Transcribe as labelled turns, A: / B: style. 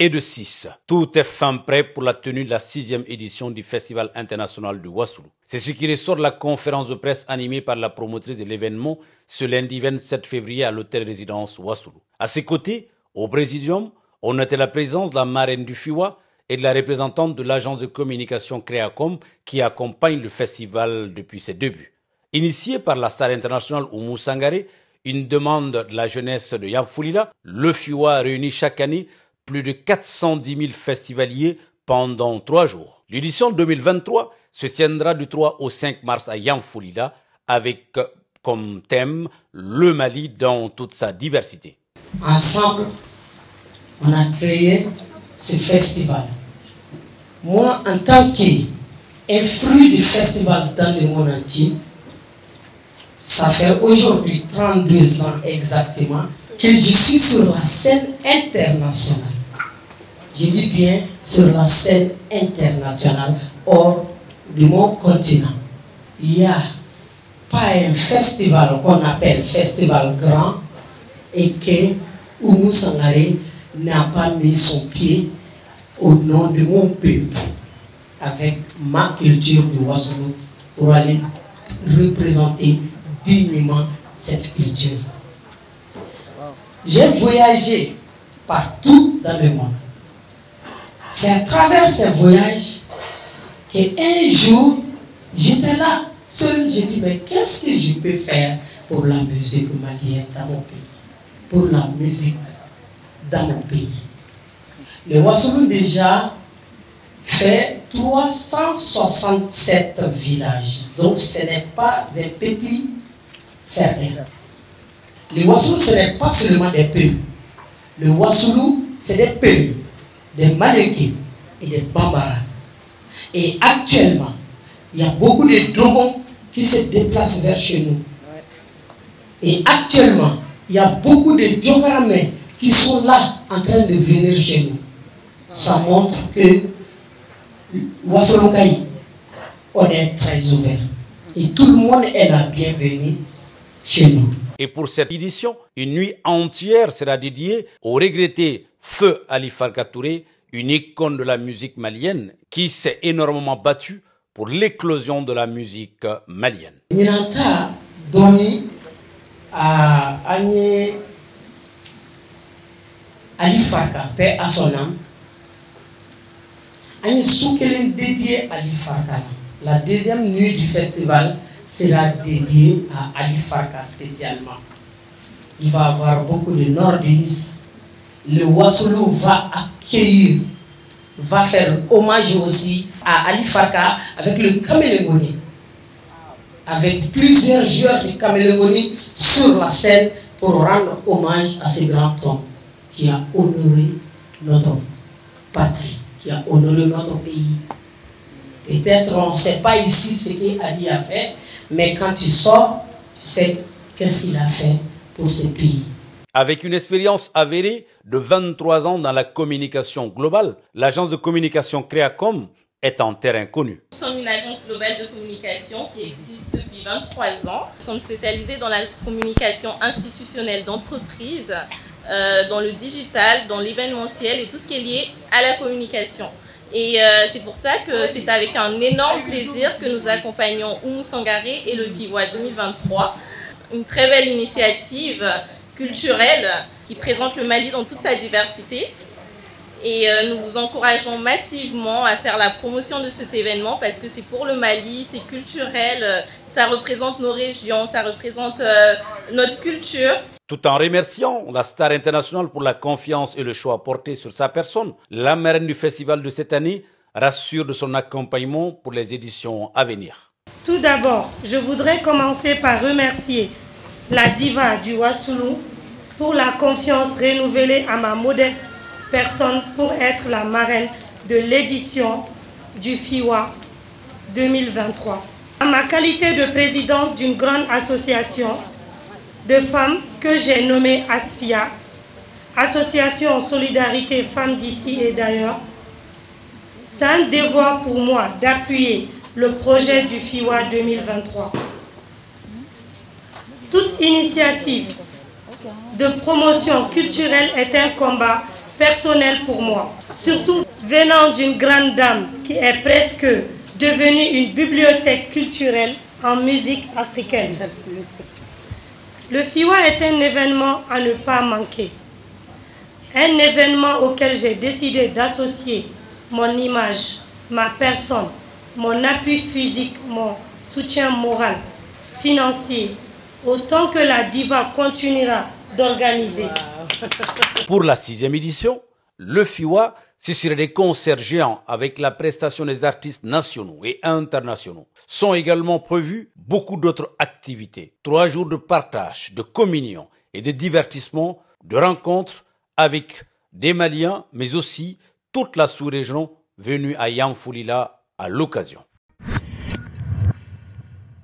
A: et de 6. Tout est fin prêt pour la tenue de la 6e édition du Festival international de Ouassoulou. C'est ce qui ressort de la conférence de presse animée par la promotrice de l'événement ce lundi 27 février à l'hôtel-résidence Ouassoulou. À ses côtés, au présidium, on notait la présence de la marraine du FIWA et de la représentante de l'agence de communication Créacom qui accompagne le festival depuis ses débuts. Initié par la star internationale Oumou Sangaré, une demande de la jeunesse de Yamfoulila, le FIWA réunit chaque année plus de 410 000 festivaliers pendant 3 jours. L'édition 2023 se tiendra du 3 au 5 mars à Yamfoulila avec comme thème le Mali dans toute sa diversité.
B: Ensemble, on a créé ce festival. Moi, en tant qu'un fruit du festival dans le monde entier, ça fait aujourd'hui 32 ans exactement que je suis sur la scène internationale. Je dis bien sur la scène internationale hors de mon continent. Il n'y a pas un festival qu'on appelle festival grand et que Oumou Sangaré n'a pas mis son pied au nom de mon peuple avec ma culture de Ouassoulou pour aller représenter dignement cette culture. J'ai voyagé partout dans le monde. C'est à travers ces voyages qu'un jour, j'étais là, seul, je dis, mais qu'est-ce que je peux faire pour la musique malienne dans mon pays? Pour la musique dans mon pays. Le Ouassoulou déjà fait 367 villages. Donc ce n'est pas un petit cercle. Le Ouassoulou, ce n'est pas seulement des peuples. Le Ouassoulou, c'est des peuples, des Malékés et des Bambara. Et actuellement, il y a beaucoup de Dogons qui se déplacent vers chez nous. Et actuellement, il y a beaucoup de Djogaramais qui sont là en train de venir chez nous. Ça montre que Ouassoulou Kaï, on est très ouvert. Et tout le monde est la bienvenue chez nous.
A: Et pour cette édition, une nuit entière sera dédiée au regretté Feu Ali Farka Touré, une icône de la musique malienne qui s'est énormément battue pour l'éclosion de la musique malienne.
B: Ninanta doni à Ali Farka, paix à son âme. Agné Soukelen dédié à Ali Farka. La deuxième nuit du festival sera dédiée à Ali Farka spécialement. Il va y avoir beaucoup de nordistes. Le Ouassoulou va accueillir, va faire hommage aussi à Ali Farka avec le Kamélengoni. Avec plusieurs joueurs du Kamélengoni sur la scène pour rendre hommage à ce grand homme qui a honoré notre patrie, qui a honoré notre pays. Peut-être on ne sait pas ici ce qu'Ali a fait, mais quand tu sors, tu sais qu'est-ce qu'il a fait pour ce pays.
A: Avec une expérience avérée de 23 ans dans la communication globale, l'agence de communication Créacom est en terrain connu.
C: Nous sommes une agence globale de communication qui existe depuis 23 ans. Nous sommes spécialisés dans la communication institutionnelle d'entreprise, dans le digital, dans l'événementiel et tout ce qui est lié à la communication. Et c'est pour ça que c'est avec un énorme plaisir que nous accompagnons Oumou Sangaré et le FIWA 2023. Une très belle initiative culturelle qui présente le Mali dans toute sa diversité. Et nous vous encourageons massivement à faire la promotion de cet événement parce que c'est pour le Mali, c'est culturel, ça représente nos régions, ça représente notre culture.
A: Tout en remerciant la star internationale pour la confiance et le choix porté sur sa personne, la marraine du festival de cette année rassure de son accompagnement pour les éditions à venir.
D: Tout d'abord, je voudrais commencer par remercier la diva du Ouassoulou pour la confiance renouvelée à ma modeste personne pour être la marraine de l'édition du FIWA 2023. À ma qualité de présidente d'une grande association de femmes que j'ai nommée ASFIA, Association Solidarité Femmes d'ici et d'ailleurs, c'est un devoir pour moi d'appuyer le projet du FIWA 2023. Toute initiative de promotion culturelle est un combat personnel pour moi, surtout venant d'une grande dame qui est presque devenue une bibliothèque culturelle en musique africaine. Le FIWA est un événement à ne pas manquer. Un événement auquel j'ai décidé d'associer mon image, ma personne, mon appui physique, mon soutien moral, financier, autant que la diva continuera d'organiser.
A: Pour la 6e édition, le FIWA, ce serait des concerts géants avec la prestation des artistes nationaux et internationaux. Sont également prévues beaucoup d'autres activités. 3 jours de partage, de communion et de divertissement, de rencontres avec des Maliens, mais aussi toute la sous-région venue à Yamfoulila à l'occasion.